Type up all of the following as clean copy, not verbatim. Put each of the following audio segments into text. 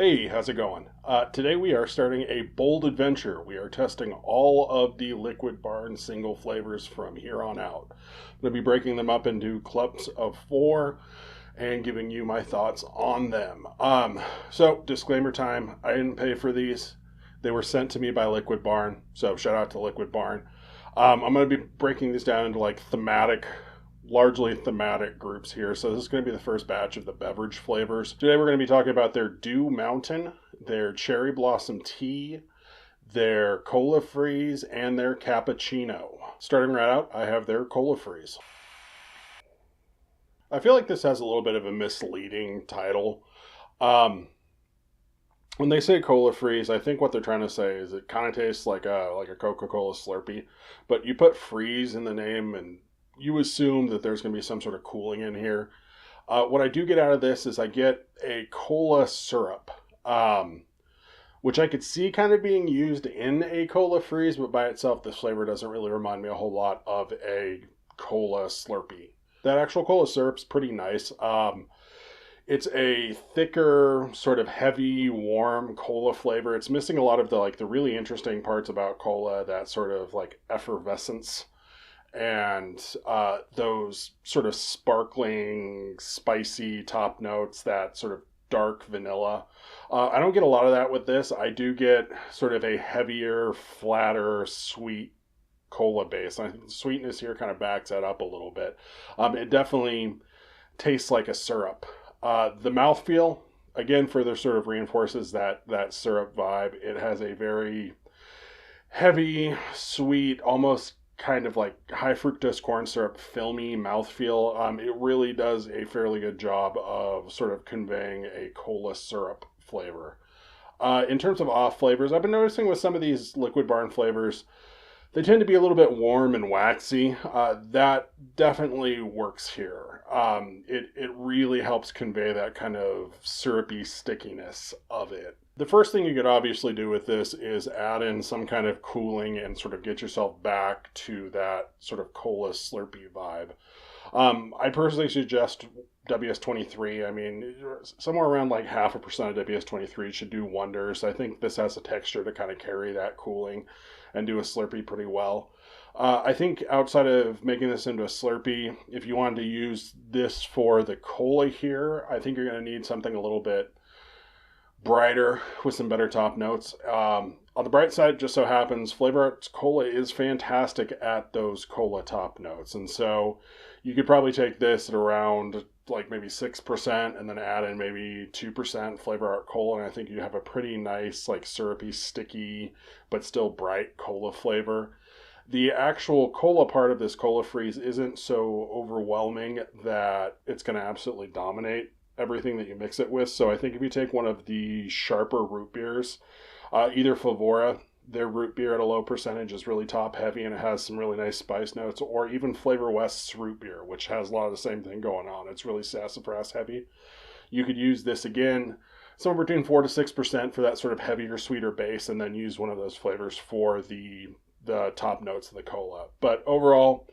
Hey, how's it going? Today we are starting a bold adventure. We are testing all of the Liquid Barn single flavors from here on out. I'm going to be breaking them up into clubs of four and giving you my thoughts on them. So, disclaimer time, I didn't pay for these. They were sent to me by Liquid Barn, so shout out to Liquid Barn. I'm going to be breaking these down into largely thematic groups here. So this is going to be the first batch of the beverage flavors. Today we're going to be talking about their Dew Mountain, their Cherry Blossom Tea, their Cola Freeze, and their Cappuccino. Starting right out, I have their Cola Freeze. I feel like this has a little bit of a misleading title. When they say Cola Freeze, I think what they're trying to say is it kind of tastes like a Coca-Cola Slurpee, but you put freeze in the name and you assume that there's going to be some sort of cooling in here. What I do get out of this is I get a cola syrup, which I could see kind of being used in a cola freeze, but by itself, this flavor doesn't really remind me a whole lot of a cola Slurpee. That actual cola syrup's pretty nice. It's a thicker, sort of heavy, warm cola flavor. It's missing a lot of the really interesting parts about cola, that sort of like effervescence and those sort of sparkling, spicy top notes, that sort of dark vanilla. I don't get a lot of that with this. I do get sort of a heavier, flatter, sweet cola base. I think the sweetness here kind of backs that up a little bit. It definitely tastes like a syrup. The mouthfeel, again, further sort of reinforces that syrup vibe. It has a very heavy, sweet, almost kind of like high fructose corn syrup, filmy mouthfeel. It really does a fairly good job of sort of conveying a cola syrup flavor. In terms of off flavors, I've been noticing with some of these Liquid Barn flavors, they tend to be a little bit warm and waxy. That definitely works here. It really helps convey that kind of syrupy stickiness of it. The first thing you could obviously do with this is add in some kind of cooling and sort of get yourself back to that sort of cola Slurpee vibe. I personally suggest WS-23. I mean, somewhere around like 0.5% of WS-23 should do wonders. I think this has a texture to kind of carry that cooling and do a Slurpee pretty well. I think outside of making this into a Slurpee, if you wanted to use this for the cola here, I think you're going to need something a little bit brighter with some better top notes. On the bright side, just so happens, Flavor Arts Cola is fantastic at those cola top notes. And so you could probably take this at around like maybe 6% and then add in maybe 2% Flavor Art Cola. And I think you have a pretty nice, like syrupy, sticky, but still bright cola flavor. The actual cola part of this cola freeze isn't so overwhelming that it's going to absolutely dominate everything that you mix it with. So I think if you take one of the sharper root beers, either Flavora, their root beer at a low percentage is really top heavy and it has some really nice spice notes, or even Flavor West's root beer, which has a lot of the same thing going on. It's really sassafras heavy. You could use this again, somewhere between 4 to 6% for that sort of heavier, sweeter base, and then use one of those flavors for the top notes of the cola. But overall,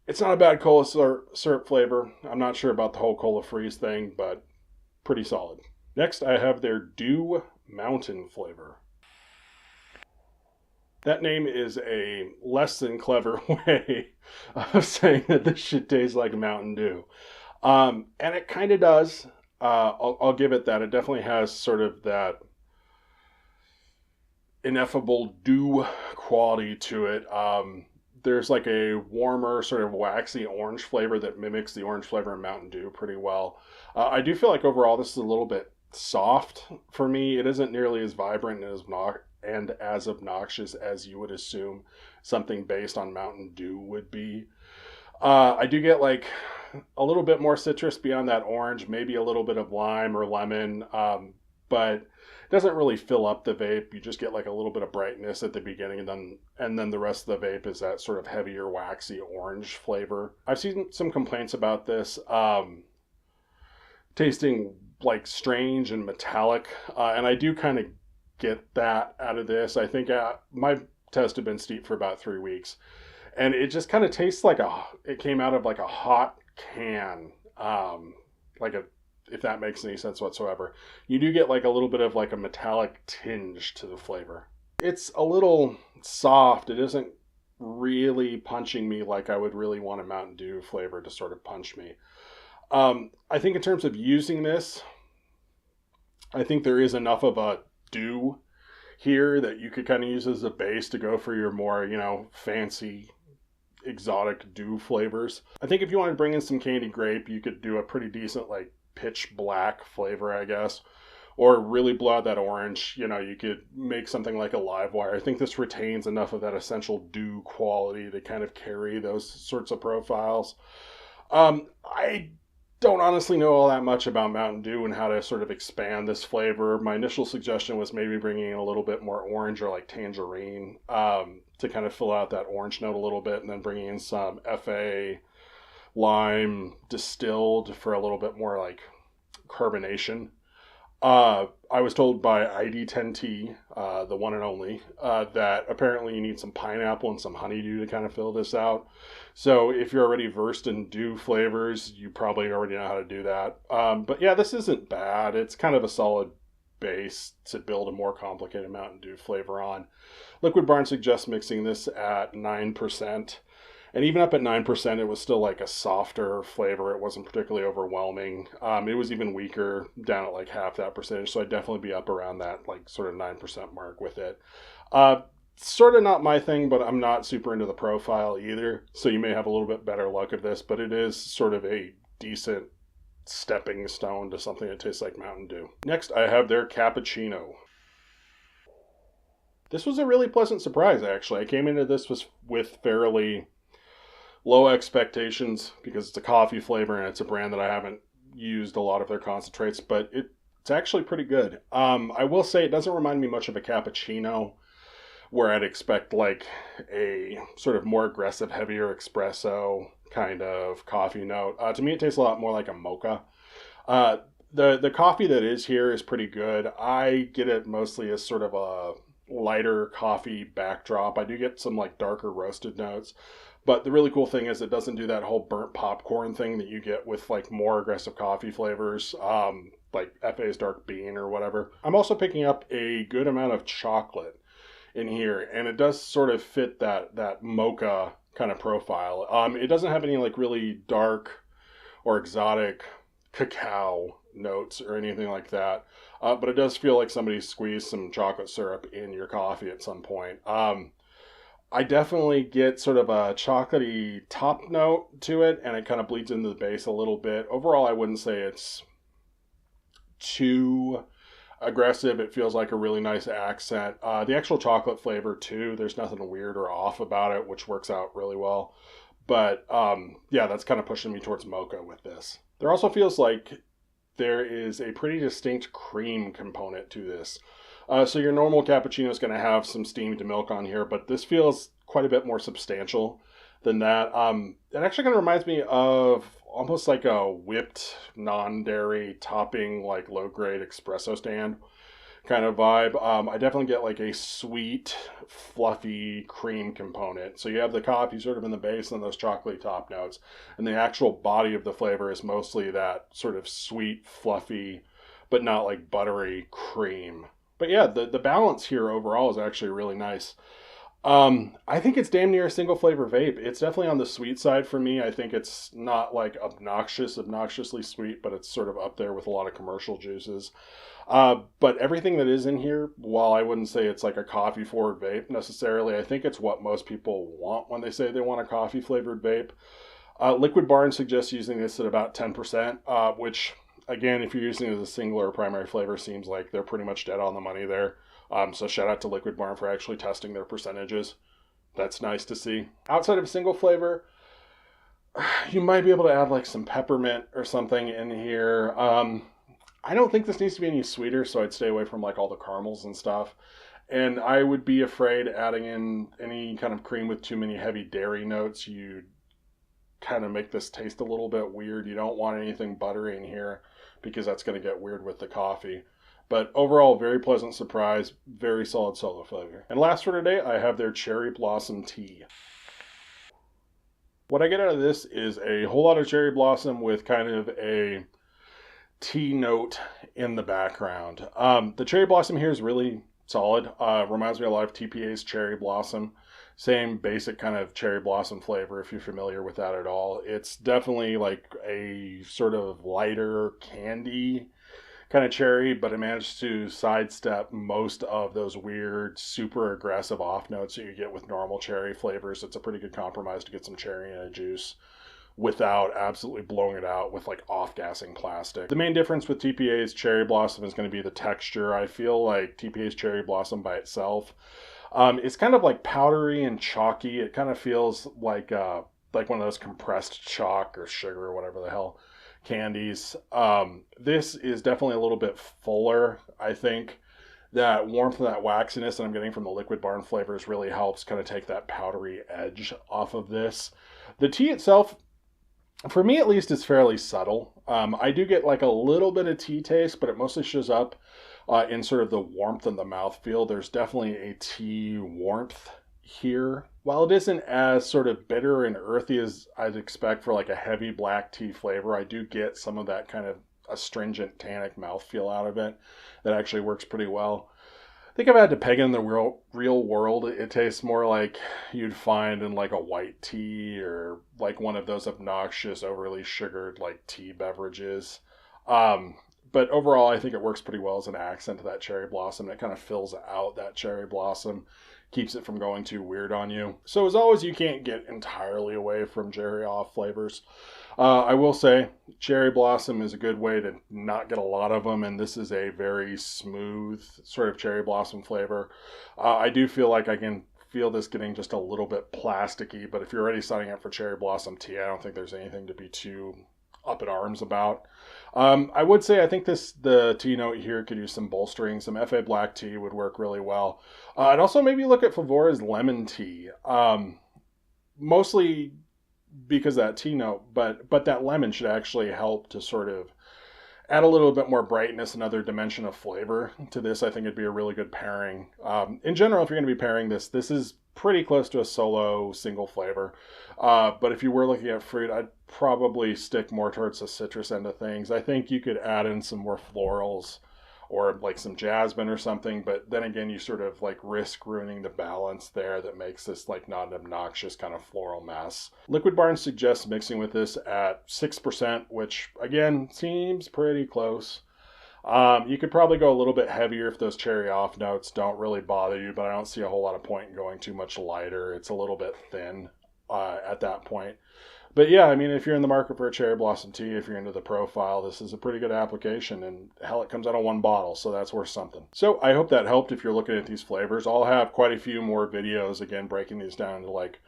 it's not a bad cola syrup flavor. I'm not sure about the whole cola freeze thing, but pretty solid. Next, I have their Dew Mountain flavor. That name is a less than clever way of saying that this should taste like Mountain Dew. And it kind of does. I'll give it that. It definitely has sort of that ineffable dew quality to it. There's like a warmer, sort of waxy orange flavor that mimics the orange flavor in Mountain Dew pretty well. I do feel like overall this is a little bit soft for me. It isn't nearly as vibrant and as obnoxious as you would assume something based on Mountain Dew would be. I do get like a little bit more citrus beyond that orange, maybe a little bit of lime or lemon, but it doesn't really fill up the vape. You just get like a little bit of brightness at the beginning, and then the rest of the vape is that sort of heavier, waxy orange flavor. I've seen some complaints about this tasting like strange and metallic, and I do kind of get that out of this. I think my test had been steeped for about 3 weeks, and it just kind of tastes like it came out of like a hot can, like a if that makes any sense whatsoever. You do get like a little bit of like a metallic tinge to the flavor. It's a little soft. It isn't really punching me like I would really want a Mountain Dew flavor to sort of punch me. I think in terms of using this, I think there is enough of a dew here that you could kind of use as a base to go for your more, fancy exotic dew flavors. I think if you wanted to bring in some candy grape, you could do a pretty decent like pitch black flavor, I guess. Or really blow out that orange. You could make something like a live wire. I think this retains enough of that essential dew quality to kind of carry those sorts of profiles. I don't honestly know all that much about Mountain Dew and how to sort of expand this flavor. My initial suggestion was maybe bringing in a little bit more orange or like tangerine to kind of fill out that orange note a little bit, and then bringing in some FA lime distilled for a little bit more like carbonation. I was told by ID10T, the one and only, that apparently you need some pineapple and some honeydew to kind of fill this out. So if you're already versed in dew flavors, you probably already know how to do that. But yeah, this isn't bad. It's kind of a solid base to build a more complicated Mountain Dew flavor on. Liquid Barn suggests mixing this at 9%. And even up at 9%, it was still like a softer flavor. It wasn't particularly overwhelming. It was even weaker down at like half that percentage. So I'd definitely be up around that like sort of 9% mark with it. Sort of not my thing, but I'm not super into the profile either. So you may have a little bit better luck of this, but it is sort of a decent stepping stone to something that tastes like Mountain Dew. Next, I have their Cappuccino. This was a really pleasant surprise, actually. I came into this with fairly low expectations because it's a coffee flavor and it's a brand that I haven't used a lot of their concentrates, but it's actually pretty good. I will say it doesn't remind me much of a cappuccino, where I'd expect like a sort of more aggressive, heavier espresso kind of coffee note. To me, it tastes a lot more like a mocha. The coffee that is here is pretty good. I get it mostly as sort of a lighter coffee backdrop. I do get some like darker roasted notes. But the really cool thing is it doesn't do that whole burnt popcorn thing that you get with like more aggressive coffee flavors, like FA's dark bean or whatever. I'm also picking up a good amount of chocolate in here, and it does sort of fit that mocha kind of profile. It doesn't have any like really dark or exotic cacao notes or anything like that, but it does feel like somebody squeezed some chocolate syrup in your coffee at some point. I definitely get sort of a chocolatey top note to it, and it kind of bleeds into the base a little bit. Overall, I wouldn't say it's too aggressive. It feels like a really nice accent. The actual chocolate flavor, too, there's nothing weird or off about it, which works out really well. But, yeah, that's kind of pushing me towards mocha with this. There also feels like there is a pretty distinct cream component to this. So your normal cappuccino is going to have some steamed milk on here, but this feels quite a bit more substantial than that. It actually kind of reminds me of almost like a whipped non-dairy topping, like low-grade espresso stand kind of vibe. I definitely get like a sweet, fluffy cream component. So you have the coffee sort of in the base and those chocolatey top notes, and the actual body of the flavor is mostly that sort of sweet, fluffy, but not like buttery cream. But yeah, the balance here overall is actually really nice. I think it's damn near a single flavor vape. It's definitely on the sweet side for me. I think it's not like obnoxiously sweet, but it's sort of up there with a lot of commercial juices. But everything that is in here, while I wouldn't say it's like a coffee forward vape necessarily, I think it's what most people want when they say they want a coffee flavored vape. Liquid Barn suggests using this at about 10%, which again, if you're using it as a single or primary flavor, seems like they're pretty much dead on the money there. So shout out to Liquid Barn for actually testing their percentages. That's nice to see. Outside of a single flavor, you might be able to add like some peppermint or something in here. I don't think this needs to be any sweeter, so I'd stay away from like all the caramels and stuff. And I would be afraid adding in any kind of cream with too many heavy dairy notes. You kind of make this taste a little bit weird. You don't want anything buttery in here because that's going to get weird with the coffee. But overall, very pleasant surprise, very solid solo flavor. And last for today, I have their Cherry Blossom Tea. What I get out of this is a whole lot of cherry blossom with kind of a tea note in the background. The cherry blossom here is really solid. Reminds me a lot of TPA's cherry blossom. Same basic kind of cherry blossom flavor if you're familiar with that at all. It's definitely like a sort of lighter candy kind of cherry, but it managed to sidestep most of those weird, super aggressive off notes that you get with normal cherry flavors. It's a pretty good compromise to get some cherry in a juice without absolutely blowing it out with like off-gassing plastic. The main difference with TPA's cherry blossom is going to be the texture. I feel like TPA's cherry blossom by itself, it's kind of like powdery and chalky. It kind of feels like one of those compressed chalk or sugar or whatever the hell candies. This is definitely a little bit fuller. I think that warmth and that waxiness that I'm getting from the Liquid Barn flavors really helps kind of take that powdery edge off of this. The tea itself, for me at least, is fairly subtle. I do get like a little bit of tea taste, but it mostly shows up in sort of the warmth and the mouthfeel. There's definitely a tea warmth here. While it isn't as sort of bitter and earthy as I'd expect for like a heavy black tea flavor, I do get some of that kind of astringent tannic mouthfeel out of it that actually works pretty well. I think if I had to peg it in the real world, it tastes more like you'd find in like a white tea or like one of those obnoxious, overly sugared like tea beverages. But overall, I think it works pretty well as an accent to that cherry blossom. It kind of fills out that cherry blossom, keeps it from going too weird on you. So as always, you can't get entirely away from cherry off flavors. I will say cherry blossom is a good way to not get a lot of them, and this is a very smooth sort of cherry blossom flavor. I do feel like I can feel this getting just a little bit plasticky, but if you're already signing up for cherry blossom tea, I don't think there's anything to be too up in arms about. I would say I think the tea note here could use some bolstering. Some FA black tea would work really well. I'd also maybe look at Favora's lemon tea. Mostly because of that tea note, but that lemon should actually help to sort of add a little bit more brightness, another dimension of flavor to this. I think it'd be a really good pairing. In general, if you're going to be pairing this is pretty close to a solo single flavor. But if you were looking at fruit, I'd probably stick more towards the citrus end of things. I think you could add in some more florals or like some jasmine or something, but then again, you sort of like risk ruining the balance there that makes this like not an obnoxious kind of floral mess. Liquid Barn suggests mixing with this at 6%, which again seems pretty close. You could probably go a little bit heavier if those cherry off notes don't really bother you, but I don't see a whole lot of point in going too much lighter. It's a little bit thin at that point. But yeah, I mean, if you're in the market for a cherry blossom tea, if you're into the profile, this is a pretty good application, and hell, it comes out of one bottle, so that's worth something. So I hope that helped if you're looking at these flavors. I'll have quite a few more videos, again, breaking these down to like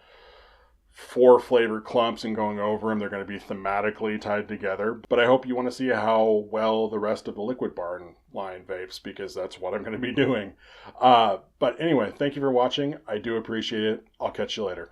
4 flavor clumps and going over them. They're going to be thematically tied together, but I hope you want to see how well the rest of the Liquid Barn line vapes, because that's what I'm going to be doing. But anyway, thank you for watching. I do appreciate it. I'll catch you later.